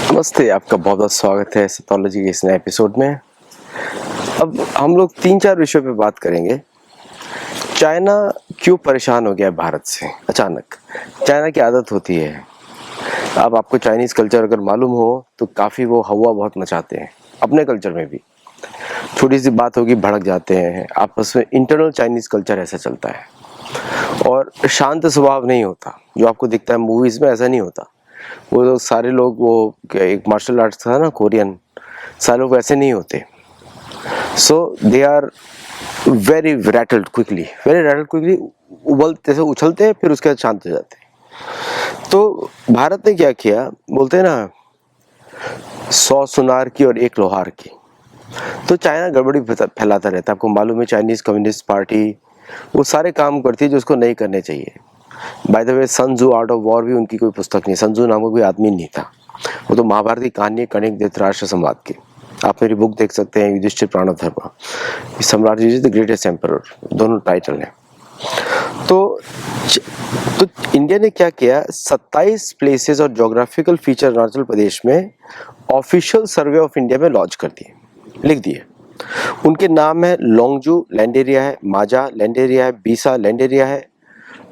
नमस्ते, आपका बहुत बहुत स्वागत है सेथोलॉजी के इस नए एपिसोड में। अब हम लोग 3-4 विषयों पे बात करेंगे। चाइना क्यों परेशान हो गया है भारत से अचानक? चाइना की आदत होती है, अब आपको चाइनीज़ कल्चर अगर मालूम हो तो काफ़ी वो हवा बहुत मचाते हैं, अपने कल्चर में भी। छोटी सी बात होगी भड़क जाते हैं, आपस में इंटरनल चाइनीज़ कल्चर ऐसा चलता है और शांत स्वभाव नहीं होता। जो आपको दिखता है मूवीज़ में ऐसा नहीं होता। वो लोग सारे लोग वो एक मार्शल आर्ट्स था ना कोरियन, सारे लोग वैसे नहीं होते। So they are very rattled quickly उबलते से उछलते हैं, फिर उसके बाद शांत हो जाते हैं। तो भारत ने क्या किया, बोलते हैं ना 100 सुनार की और 1 लोहार की। तो चाइना गड़बड़ी फैलाता रहता है। आपको मालूम है चाइनीज कम्युनिस्ट पार्टी वो सारे काम करती है जो उसको नहीं करने चाहिए। By the way Sun Tzu art of war भी उनकी कोई पुस्तक नहीं, सन तzu नाम का कोई आदमी नहीं था। वो तो महाभारत की कहानी है, कणिक धृतराष्ट्र संवाद की। आप मेरी बुक देख सकते हैं, युधिष्ठिर प्राणधर्म, सम्राट युधिष्ठिर द ग्रेटेस्ट एम्परर, दोनों टाइटल हैं। तो इंडिया ने क्या किया, 27 प्लेसेस और ज्योग्राफिकल फीचर अरुणाचल प्रदेश में ऑफिशियल सर्वे ऑफ इंडिया में लॉन्च कर दिए, लिख दिए। उनके नाम है लोंगजू लैंड एरिया है, माजा लैंड एरिया है, बीसा लैंड एरिया है,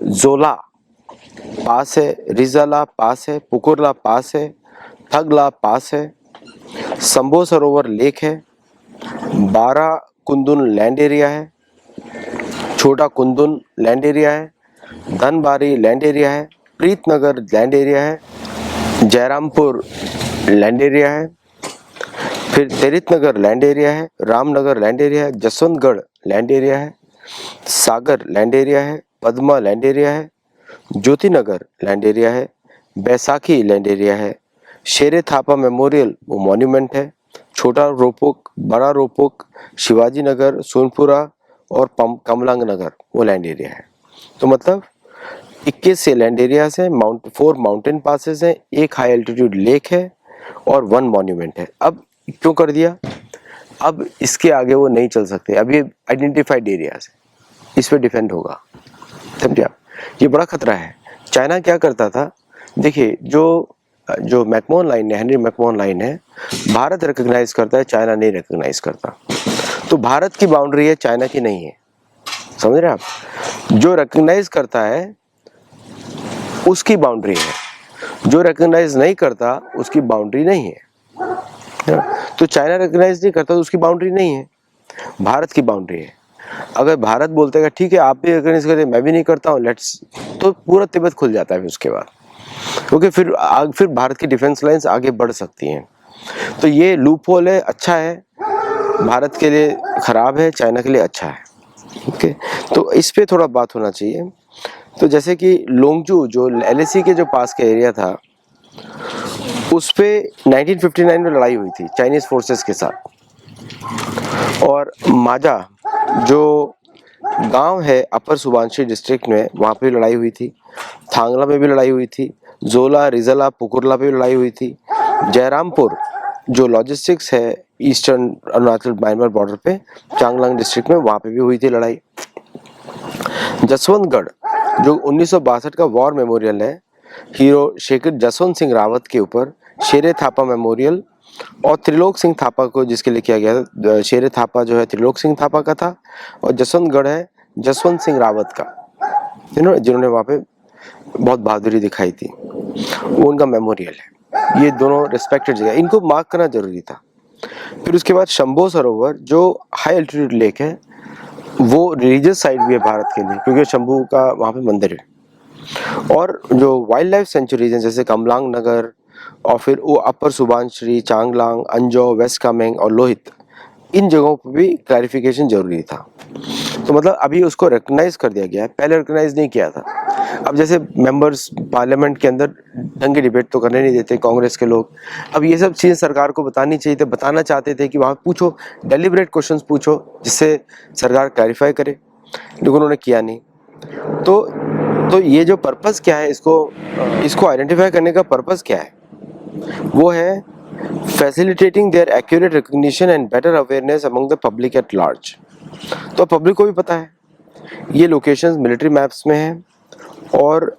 जोला पास है, रिजाला पास है, पुकुरला पास है, थगला पास है, संबो सरोवर लेक है, बारा कुंदुन लैंड एरिया है, छोटा कुंदुन लैंड एरिया है, धनबारी लैंड एरिया है, प्रीतनगर लैंड एरिया है, जयरामपुर लैंड एरिया है, फिर तेरितनगर लैंड एरिया है, रामनगर लैंड एरिया है, जसवंतगढ़ लैंड एरिया है, सागर लैंड एरिया है, पद्मा लैंड एरिया है, ज्योतिनगर लैंड एरिया है, बैसाखी लैंड एरिया है, शेरे थापा मेमोरियल वो मॉन्यूमेंट है, छोटा रोपोक, बड़ा रोपोक, शिवाजी नगर, सोनपुरा और कमलांग नगर वो लैंड एरिया है। तो मतलब 21 से लैंड एरियाज है, 4 माउंटेन पासेस हैं, 1 हाई एल्टीट्यूड लेक है और 1 मॉन्यूमेंट है। अब क्यों कर दिया? अब इसके आगे वो नहीं चल सकते। अब ये आइडेंटिफाइड एरियाज है, इस पे डिफेंड होगा, समझे आप? ये बड़ा खतरा है। चाइना क्या करता था, देखिए जो मैकमोहन लाइन है, हेनरी मैकमोहन लाइन है, भारत रिकॉग्नाइज करता है, चाइना नहीं रिकॉग्नाइज करता। तो भारत की बाउंड्री है, चाइना की नहीं है, समझ रहे हैं आप? जो रिकॉग्नाइज करता है उसकी बाउंड्री है, जो रिकॉग्नाइज नहीं करता उसकी बाउंड्री नहीं है। तो चाइना रिकॉग्नाइज नहीं करता तो उसकी बाउंड्री नहीं है, भारत की बाउंड्री है। अगर भारत बोलते हैं ठीक है आप भी रिकॉग्नाइज करते, मैं भी नहीं करता हूँ, लेट्स, तो पूरा तिब्बत खुल जाता है फिर उसके बाद, क्योंकि फिर भारत की डिफेंस लाइंस आगे बढ़ सकती हैं। तो ये लूप होल है, अच्छा है, भारत के लिए खराब है, चाइना के लिए अच्छा है। ओके, तो इस पे थोड़ा बात होना चाहिए। तो जैसे कि लोंगजू जो LAC के जो पास का एरिया था, उस पे 1959 में लड़ाई हुई थी चाइनीज फोर्सेस के साथ। और माजा जो गांव है अपर सुबनसिरी डिस्ट्रिक्ट में, वहाँ पे लड़ाई हुई थी। थांगला में भी लड़ाई हुई थी, जोला, रिजला, पुकुरला पे भी लड़ाई हुई थी। जयरामपुर जो लॉजिस्टिक्स है ईस्टर्न अरुणाचल म्यांमार बॉर्डर पे, चांगलांग डिस्ट्रिक्ट में, वहाँ पे भी हुई थी लड़ाई। जसवंतगढ़ जो 1962 का वॉर मेमोरियल है, हीरो शेखर जसवंत सिंह रावत के ऊपर, शेरे थापा मेमोरियल, और त्रिलोक सिंह थापा को जिसके लिए किया गया था। शेरे थापा जो है त्रिलोक सिंह थापा का था, और जसवंतगढ़ है जसवंत सिंह रावत का, जिन्होंने वहाँ पे बहुत बहादुरी दिखाई थी, वो उनका मेमोरियल है। ये दोनों रिस्पेक्टेड जगह, इनको मार्क करना जरूरी था। फिर उसके बाद शंभो सरोवर जो हाई एल्टीट्यूड लेक है, वो रिलीजियस साइट भी है भारत के लिए, क्योंकि शंभू का वहाँ पे मंदिर है। और जो वाइल्ड लाइफ सेंचुरीज हैं जैसे कमलांग नगर, और फिर वो अपर सुबनसिरी, चांगलांग, अंजो, वेस्ट कामेंग और लोहित, इन जगहों पर भी क्लैरिफिकेशन जरूरी था। तो मतलब अभी उसको रिकॉग्नाइज कर दिया गया है, पहले रिकॉग्नाइज नहीं किया था। अब जैसे मेंबर्स पार्लियामेंट के अंदर ढंग की डिबेट तो करने नहीं देते कांग्रेस के लोग। अब ये सब चीज़ें सरकार को बतानी चाहिए थे, बताना चाहते थे कि वहाँ पूछो, डेलिब्रेट क्वेश्चंस पूछो जिससे सरकार क्लैरिफाई करे, लेकिन उन्होंने किया नहीं। तो ये जो पर्पस क्या है, इसको आइडेंटिफाई करने का पर्पस क्या है, वो है facilitating their accurate recognition and better awareness among the public at large. तो पब्लिक को भी पता है ये लोकेशंस मिलिट्री मैप्स में हैं, और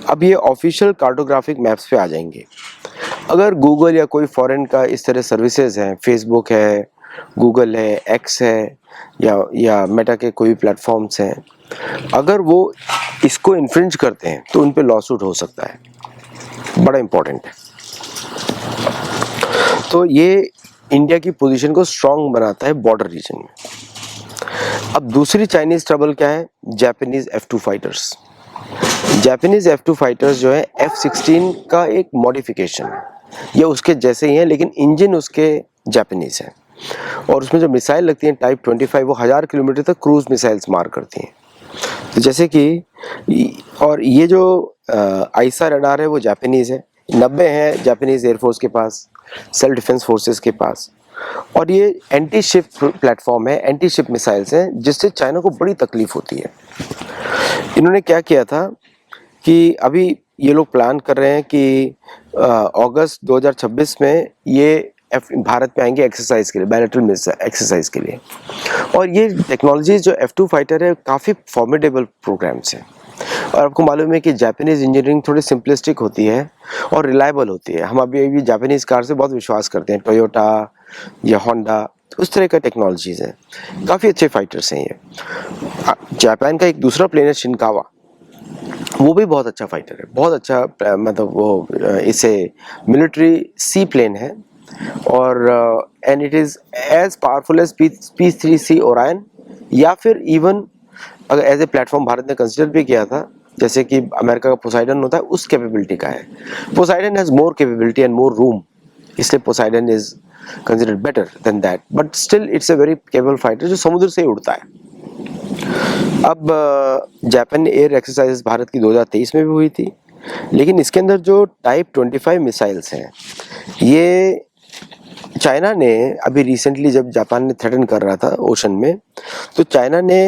अब ये ऑफिशियल कार्टोग्राफिक मैप्स पे आ जाएंगे। अगर गूगल या कोई फॉरेन का इस तरह सर्विसेज हैं, फेसबुक है, गूगल है, एक्स है, या मेटा के कोई प्लेटफॉर्म्स हैं, अगर वो इसको इन्फ्रिंज करते हैं तो उन पे लॉ सूट हो सकता है, बड़ा इंपॉर्टेंट है। तो ये इंडिया की पोजीशन को स्ट्रांग बनाता है बॉर्डर रीजन में। अब दूसरी चाइनीज ट्रबल क्या है? Japanese F2 fighters. Japanese F2 fighters जो है F-16 का एक मॉडिफिकेशन है, ये उसके जैसे ही है लेकिन इंजन उसके जापानीज है, और उसमें जो मिसाइल लगती हैं टाइप 25 वो 1000 किलोमीटर तक क्रूज मिसाइल्स मार करती हैं। तो जैसे कि और ये जो आईसा रडार है वो जापानीज है, 90 है जापानीज एयरफोर्स के पास, सेल्फ डिफेंस फोर्सेस के पास, और ये एंटी शिप प्लेटफॉर्म है, एंटी शिप मिसाइल्स हैं, जिससे चाइना को बड़ी तकलीफ होती है। इन्होंने क्या किया था कि अभी ये लोग प्लान कर रहे हैं कि अगस्त 2026 में ये भारत पे आएंगे एक्सरसाइज के लिए, बायलैटरल एक्सरसाइज के लिए। और ये टेक्नोलॉजी जो F2 फाइटर है काफ़ी फॉर्मिडेबल प्रोग्राम्स हैं, और आपको मालूम है कि जापानीज इंजीनियरिंग थोड़ी सिंपलिस्टिक होती है और रिलायबल होती है। हम अभी जापानीज कार से बहुत विश्वास करते हैं, टोयोटा या होंडा, उस तरह का टेक्नोलॉजीज हैं, काफ़ी अच्छे फाइटर्स हैं ये। जापान का एक दूसरा प्लेन है शिनकावा, वो भी बहुत अच्छा फाइटर है, बहुत अच्छा, मतलब वो इसे मिलिट्री सी प्लेन है, और and it is as powerful as P-3C Orion, या फिर इवन अगर एज ए प्लेटफॉर्म भारत ने कंसिडर भी किया था, जैसे कि अमेरिका का पोसाइडन होता है, उस कैपेबिलिटी का है। Poseidon has more capability and more room, इसलिए Poseidon is considered better than that, but still it's a very capable fighter जो समुद्र से ही उड़ता है। अब जापान एयर एक्सरसाइज भारत की 2023 में भी हुई थी, लेकिन इसके अंदर जो टाइप 25 मिसाइल्स हैं, ये चाइना ने अभी रिसेंटली जब जापान ने थ्रेटन कर रहा था ओशन में, तो चाइना ने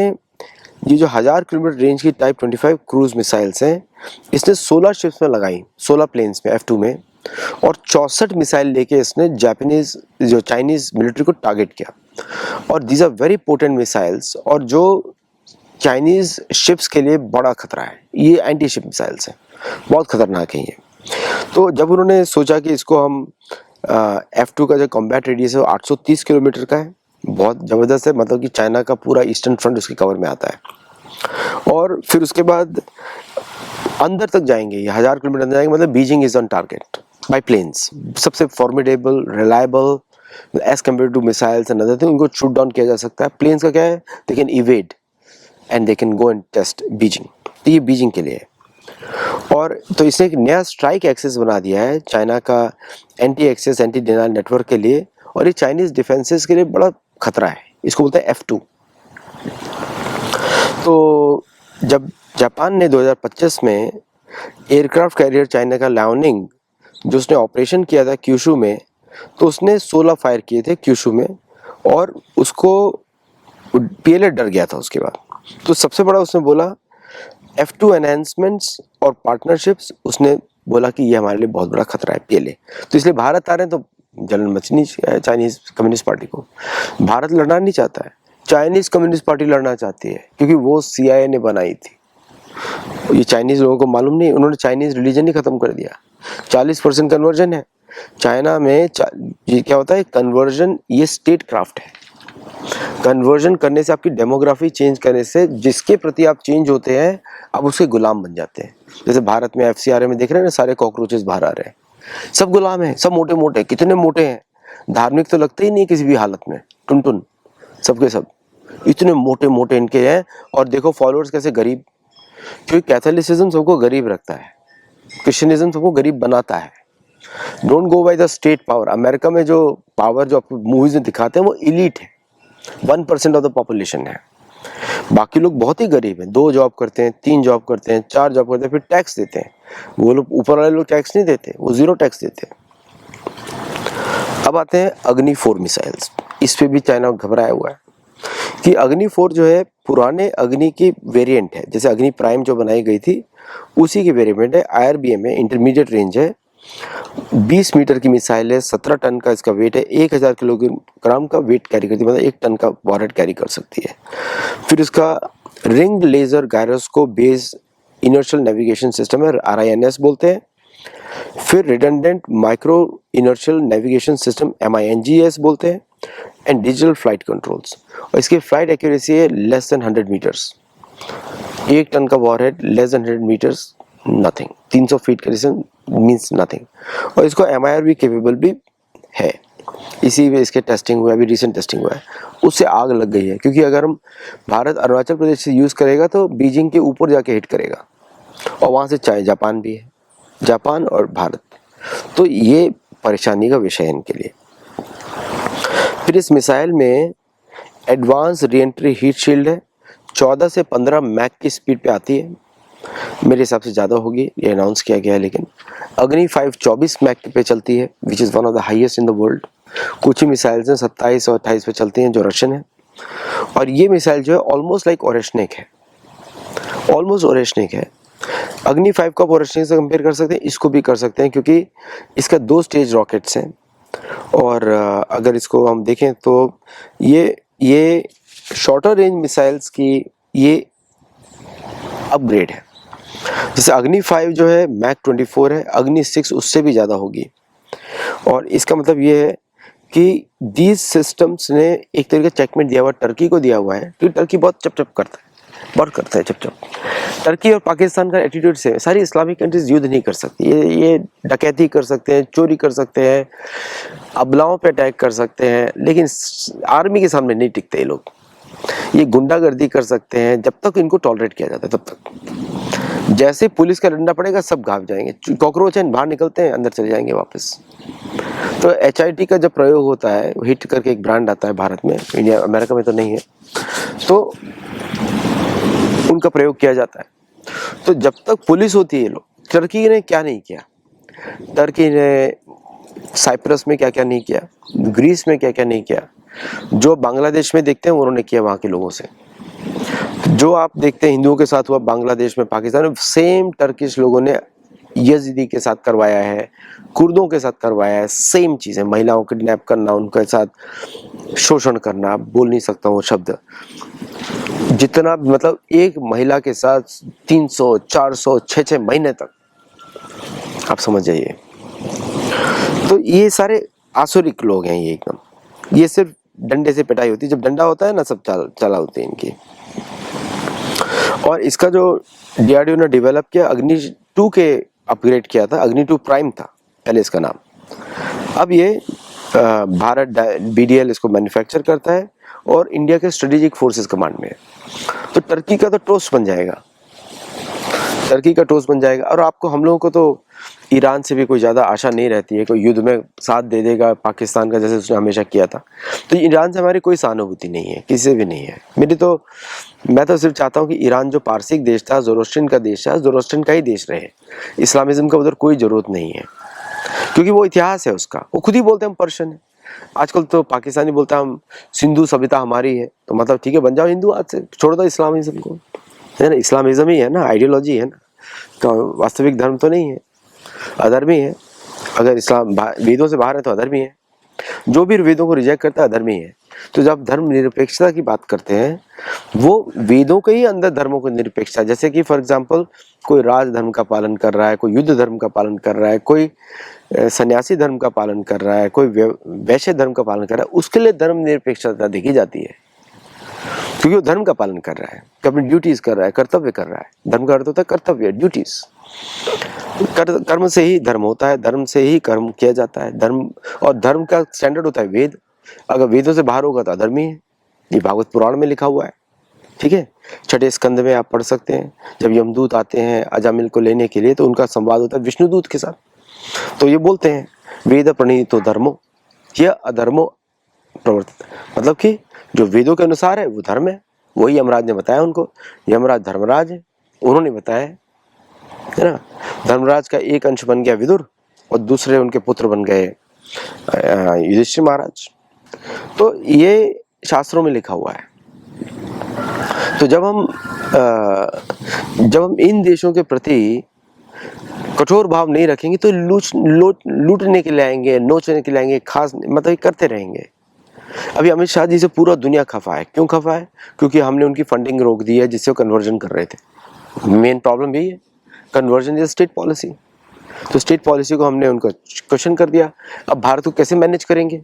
ये जो 1000 किलोमीटर रेंज की टाइप 25 क्रूज मिसाइल्स हैं, इसने 16 शिप्स में लगाई, 16 प्लेन्स में F2 में, और 64 मिसाइल लेके इसने जापानीज जो चाइनीज मिलिट्री को टारगेट किया। और these are very potent missiles, और जो चाइनीज शिप्स के लिए बड़ा खतरा है, ये एंटी शिप मिसाइल्स हैं, बहुत खतरनाक है ये। तो जब उन्होंने सोचा कि इसको हम F2 का जो कॉम्बैट रेडियस है वो 830 किलोमीटर का है, बहुत ज़बरदस्त है, मतलब कि चाइना का पूरा ईस्टर्न फ्रंट उसके कवर में आता है। और फिर उसके बाद अंदर तक जाएंगे, ये 1000 किलोमीटर अंदर जाएंगे, मतलब Beijing is on target by planes, सबसे formidable, reliable as compare to missiles and other thing, उनको शूट डाउन किया जा सकता है। प्लेन्स का क्या है, they can evade and they can go and test Beijing, तो ये बीजिंग के लिए है। और तो इसने एक नया स्ट्राइक एक्सेस बना दिया है चाइना का anti access anti denial network के लिए, और ये चाइनीज डिफेंसेस के लिए बड़ा खतरा है, इसको बोलते हैं F2। तो जब जापान ने 2025 में एयरक्राफ्ट कैरियर चाइना का लायोनिंग जो उसने ऑपरेशन किया था क्यूशू में, तो उसने 16 फायर किए थे क्यूशू में, और उसको PLA डर गया था उसके बाद। तो सबसे बड़ा उसने बोला F2 एनहेंसमेंट्स और पार्टनरशिप्स, उसने बोला कि ये हमारे लिए बहुत बड़ा खतरा है PLA। तो इसलिए भारत आ रहे हैं, तो जलन मचनी है चाइनीज कम्युनिस्ट पार्टी को। भारत लड़ना नहीं चाहता है, चाइनीज कम्युनिस्ट पार्टी लड़ना चाहती है, क्योंकि वो CIA ने बनाई थी। ये चाइनीज लोगों को मालूम नहीं, उन्होंने चाइनीज रिलीजन ही खत्म कर दिया। 40% कन्वर्जन है चाइना में। ये क्या होता है कन्वर्जन, ये स्टेट क्राफ्ट है। कन्वर्जन करने से, आपकी डेमोग्राफी चेंज करने से, जिसके प्रति आप चेंज होते हैं आप उसके गुलाम बन जाते हैं। जैसे भारत में FCRA में देख रहे हैं ना, सारे कॉकरोचेस बाहर आ रहे हैं, सब गुलाम हैं, सब मोटे मोटे, कितने मोटे हैं, धार्मिक तो लगते ही नहीं किसी भी हालत में, टुन सबके सब इतने मोटे मोटे इनके हैं। और देखो फॉलोअर्स कैसे गरीब, क्योंकि कैथोलिसिज्म सबको गरीब रखता है, क्रिश्चियनिज्म सबको गरीब बनाता है। Don't go by the state power. America में जो पावर जो आपको मूवीज में दिखाते हैं वो इलीट है, 1% ऑफ द पॉपुलेशन है। बाकी लोग बहुत ही गरीब हैं, 2 जॉब करते हैं, 3 जॉब करते हैं, 4 जॉब करते हैं, फिर टैक्स देते हैं। वो लोग ऊपर वाले लोग टैक्स नहीं देते, वो 0 टैक्स देते हैं। अब आते हैं अग्नि 4 मिसाइल्स। इस पे भी चाइना घबराया हुआ है कि अग्नि 4 जो है पुराने अग्नि की वेरिएंट है, जैसे अग्नि प्राइम जो बनाई गई थी उसी की वेरिएंट है। IRBM है, इंटरमीडिएट रेंज है, 20 मीटर की मिसाइल है, 17 टन का इसका वेट है, 1000 किलोग्राम का वेट कैरी करती है, मतलब 1 टन का वॉरहेड कैरी कर सकती है। फिर इसका ring laser gyroscope based inertial navigation system है, RINS बोलते हैं, फिर redundant micro inertial navigation system MINGS बोलते हैं, एंड डिजिटल फ्लाइट कंट्रोल्स। और इसकी फ्लाइट एक्यूरेसी है लेस देन 100 मीटर्स। 1 टन का warhead less than 100 meters nothing, 300 feet का डिस्टेंस मीन्स नथिंग। और इसको MIR केपेबल भी है, इसी में इसके टेस्टिंग हुआ, अभी रिसेंट टेस्टिंग हुआ है, उससे आग लग गई है। क्योंकि अगर हम भारत अरुणाचल प्रदेश से यूज़ करेगा तो बीजिंग के ऊपर जाके हिट करेगा, और वहाँ से चाहे जापान भी है, जापान और भारत, तो ये परेशानी का विषय है इनके लिए। फिर इस मिसाइल में एडवांस रीएंट्री हीट शील्ड है, 14 से 15 मैक की स्पीड पे आती है, मेरे हिसाब से ज़्यादा होगी, ये अनाउंस किया गया है। लेकिन अग्नि 5 24 मैक पे चलती है, which is one of the highest in the world. कुछ ही मिसाइल्स हैं 27 और 28 पे चलती हैं जो रशियन है। और ये मिसाइल जो है ऑलमोस्ट लाइक ओरेशनिक है, ऑलमोस्ट ओरेशनिक है। अग्नि 5 को आप ओरेशनिक से कंपेयर कर सकते हैं, इसको भी कर सकते हैं, क्योंकि इसका 2 स्टेज रॉकेट्स हैं। और अगर इसको हम देखें तो ये शॉर्टर रेंज मिसाइल्स की ये अपग्रेड है। जैसे अग्नि 5 जो है मैक 24 है, अग्नि 6 उससे भी ज़्यादा होगी। और इसका मतलब ये है कि दीज सिस्टम्स ने एक तरीके का चेकमेट दिया हुआ टर्की को दिया हुआ है, क्योंकि टर्की बहुत चप करता है, बहुत करता है चप। टर्की और पाकिस्तान का एटीट्यूड से सारी इस्लामिक कंट्रीज युद्ध नहीं कर सकती। ये डकैती कर सकते हैं, चोरी कर सकते हैं, अबलाओं पे अटैक कर सकते हैं, लेकिन आर्मी के सामने नहीं टिकते ये लोग। ये गुंडागर्दी कर सकते हैं जब तक इनको टॉलरेट किया जाता है तब तक। जैसे पुलिस का डंडा पड़ेगा सब भाग जाएंगे, कॉकरोच हैं बाहर निकलते हैं अंदर चले जाएंगे वापस। तो HIT का जब प्रयोग होता है, हिट करके एक ब्रांड आता है भारत में, इंडिया अमेरिका में तो नहीं है, तो उनका प्रयोग किया जाता है। तो जब तक पुलिस होती है, लोग टर्की ने क्या नहीं किया, टर्की ने साइप्रस में क्या क्या नहीं किया, ग्रीस में क्या क्या नहीं किया, जो बांग्लादेश में देखते हैं उन्होंने किया वहाँ के लोगों से। जो आप देखते हैं हिंदुओं के साथ हुआ बांग्लादेश में, पाकिस्तान में, सेम टर्किश लोगों ने यजीदी के साथ करवाया है, कुर्दों के साथ करवाया है, सेम चीज़ है। महिलाओं को किडनैप करना, उनके साथ शोषण करना, बोल नहीं सकता वो शब्द, जितना मतलब एक महिला के साथ 300 400 6 महीने तक, आप समझ जाइए। तो ये सारे आसुरिक लोग हैं ये एकदम। ये सिर्फ डंडे से पिटाई होती है, जब डंडा होता है ना सब चला होते हैं इनकी। और इसका जो DRDO ने डेवलप किया, अग्नि 2 के अपग्रेड किया था, अग्नि 2 प्राइम था पहले इसका नाम। अब ये भारत BDL इसको मैन्युफैक्चर करता है और इंडिया के स्ट्रेटेजिक फोर्सेस कमांड में है। तो टर्की का तो टोस्ट बन जाएगा, टर्की का टोस्ट बन जाएगा। और आपको, हम लोगों को तो ईरान से भी कोई ज़्यादा आशा नहीं रहती है, कोई युद्ध में साथ दे देगा पाकिस्तान का, जैसे उसने हमेशा किया था। तो ईरान से हमारी कोई सहानुभूति नहीं है, किसी से भी नहीं है मैं तो सिर्फ चाहता हूँ कि ईरान जो पारसिक देश था, ज़ोरोस्ट्रियन का देश था, ज़ोरोस्ट्रियन का ही देश रहे। इस्लामिज्म का उधर कोई ज़रूरत नहीं है, क्योंकि वो इतिहास है उसका। वो खुद ही बोलते हैं हम पर्शियन है। आजकल तो पाकिस्तानी बोलता है हम सिंधु सभ्यता हमारी है, तो मतलब ठीक है बन जाओ हिंदू, आज से छोड़ दो इस्लामिज्म को, है ना। इस्लामिज्म ही है ना, आइडियोलॉजी है ना, तो वास्तविक धर्म तो नहीं है, अधर्मी है। अगर इस्लाम वेदों से बाहर है तो अधर्मी है, जो भी वेदों को रिजेक्ट करता है अधर्मी है। तो जब धर्म निरपेक्षता की बात करते हैं, वो वेदों के ही अंदर धर्मों की निरपेक्षता, जैसे कि फॉर एग्जांपल कोई राज धर्म का पालन कर रहा है, कोई युद्ध धर्म का पालन कर रहा है, कोई सन्यासी धर्म का पालन कर रहा है, कोई वैश्य धर्म का पालन कर रहा है, उसके लिए धर्म निरपेक्षता देखी जाती है, क्योंकि वो धर्म का पालन कर रहा है, अपनी ड्यूटीज कर रहा है, कर्तव्य कर रहा है। धर्म का अर्थ होता है कर्तव्य, ड्यूटीज। कर्म से ही धर्म होता है, धर्म से ही कर्म किया जाता है। धर्म, और धर्म का स्टैंडर्ड होता है वेद। अगर वेदों से बाहर होगा तो अधर्मी है, ये भागवत पुराण में लिखा हुआ है, ठीक है। 6ठे स्कंद में आप पढ़ सकते हैं, जब यमदूत आते हैं अजामिल को लेने के लिए, तो उनका संवाद होता है विष्णुदूत के साथ। तो ये बोलते हैं वेद प्रणीतो धर्मो यह अधर्मो प्रवर्तित, मतलब कि जो वेदों के अनुसार है वो धर्म है। वही यमराज ने बताया उनको, यमराज धर्मराज है, उन्होंने बताया है ना। धर्मराज का एक अंश बन गया विदुर और दूसरे उनके पुत्र बन गए युधिष्ठिर महाराज। तो ये शास्त्रों में लिखा हुआ है। तो जब हम इन देशों के प्रति कठोर भाव नहीं रखेंगे तो लूटने के लिए आएंगे, नोचने के लिए आएंगे, खास मतलब करते रहेंगे। अभी अमित शाह जी से पूरा दुनिया खफा है। क्यों खफा है? क्योंकि हमने उनकी फंडिंग रोक दी है, जिससे वो कन्वर्जन कर रहे थे। मेन प्रॉब्लम यही है, कन्वर्जन इज स्टेट पॉलिसी। तो स्टेट पॉलिसी को हमने उनका क्वेश्चन कर दिया। अब भारत को कैसे मैनेज करेंगे?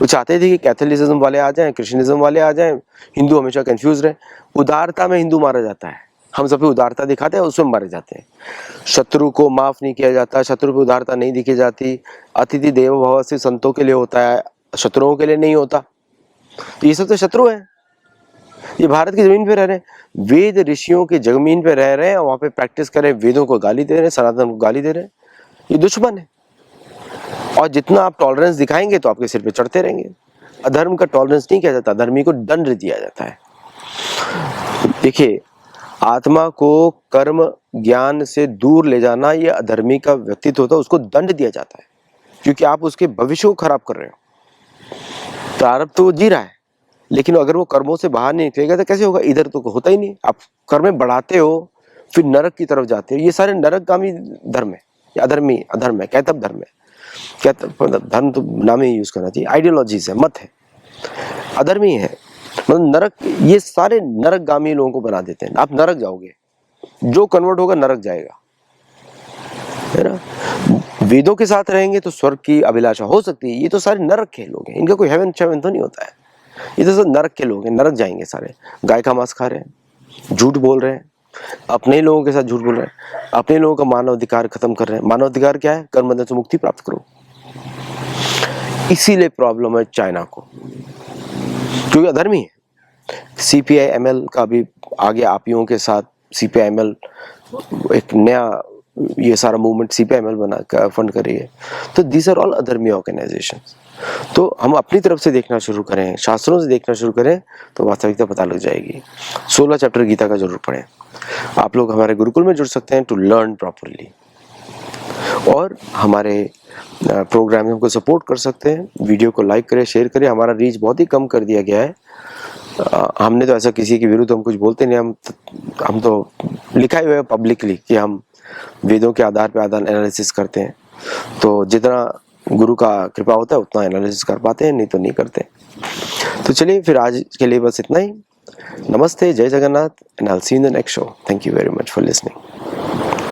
वो चाहते थे कि कैथोलिसिज्म वाले आ जाएं, क्रिश्चियनिज्म वाले आ जाएं, हिंदू हमेशा कंफ्यूज रहे। उदारता में हिंदू मारा जाता है, हम सब पे उदारता दिखाते हैं, उसमें मारे जाते हैं। शत्रु को माफ नहीं किया जाता, शत्रु पे उदारता नहीं दिखी जाती। अतिथि देवो भव सिर्फ संतों के लिए होता है, शत्रुओं के लिए नहीं होता। ये सब तो शत्रु है। ये भारत की जमीन पे रह रहे हैं, वेद ऋषियों की जमीन पे रह रहे हैं, वहां पे प्रैक्टिस कर रहे हैं, वेदों को गाली दे रहे हैं, सनातन को गाली दे रहे हैं। ये दुश्मन है। और जितना आप टॉलरेंस दिखाएंगे तो आपके सिर पे चढ़ते रहेंगे। अधर्म का टॉलरेंस नहीं किया जाता, अधर्मी को दंड दिया जाता है। देखिए, आत्मा को कर्म ज्ञान से दूर ले जाना ये अधर्मी का व्यक्तित्व होता है, उसको दंड दिया जाता है, क्योंकि आप उसके भविष्य को खराब कर रहे हो। प्रारब्ध तो वो जी रहा है, लेकिन अगर वो कर्मों से बाहर नहीं निकलेगा तो कैसे होगा? इधर तो होता ही नहीं। आप कर्म बढ़ाते हो, फिर नरक की तरफ जाते हो। ये सारे नरकगामी धर्म है, अधर्मी अधर्म है, कैतव धर्म है। मतलब धर्म तो नाम ही यूज करना चाहिए, आइडियोलॉजीज है, मत है, अधर्मी है, मतलब नरक। ये सारे नरकगामी लोगों को बना देते हैं। आप नरक जाओगे, जो कन्वर्ट होगा नरक जाएगा, है ना। वेदों के साथ रहेंगे तो स्वर्ग की अभिलाषा हो सकती है। ये तो सारे नरक के लोग हैं, इनका कोई हेवन शेवन तो नहीं होता है। ये तो सब नरक के लोग हैं, नरक जाएंगे सारे। गाय का मांस खा रहे हैं, झूठ बोल रहे हैं, अपने लोगों के साथ झूठ बोल रहे हैं, अपने लोगों का मानव अधिकार खत्म कर रहे हैं। मानव अधिकार क्या है? कर्म बंधन से मुक्ति प्राप्त करो। इसीलिए प्रॉब्लम है चाइना को, क्योंकि अधर्मी है। CPI-ML का भी आगे आपियों के साथ CPI-ML एक नया ये सारा मूवमेंट CPI-ML बना फंड कर रही है। तो दीज आर ऑल अधर्मी ऑर्गेनाइजेशन। तो हम अपनी तरफ से देखना शुरू करें, शास्त्रों से देखना शुरू करें, तो वास्तविकता पता लग जाएगी। 16 चैप्टर गीता का जरूर पढ़ें। आप लोग हमारे गुरुकुल में जुड़ सकते हैं टू लर्न प्रॉपरली, और हमारे प्रोग्राम को सपोर्ट कर सकते हैं। वीडियो को लाइक करें, शेयर करें। हमारा रीच बहुत ही कम कर दिया गया है। हमने तो ऐसा किसी के विरुद्ध हम कुछ बोलते नहीं। हम तो लिखा ही हुआ है पब्लिकली कि हम वेदों के आधार पर एनालिसिस करते हैं। तो जितना गुरु का कृपा होता है उतना एनालिसिस कर पाते हैं, नहीं तो नहीं करते। तो चलिए फिर आज के लिए बस इतना ही। नमस्ते, जय Jagannath, and I will see you in the next show. Thank you very much for listening.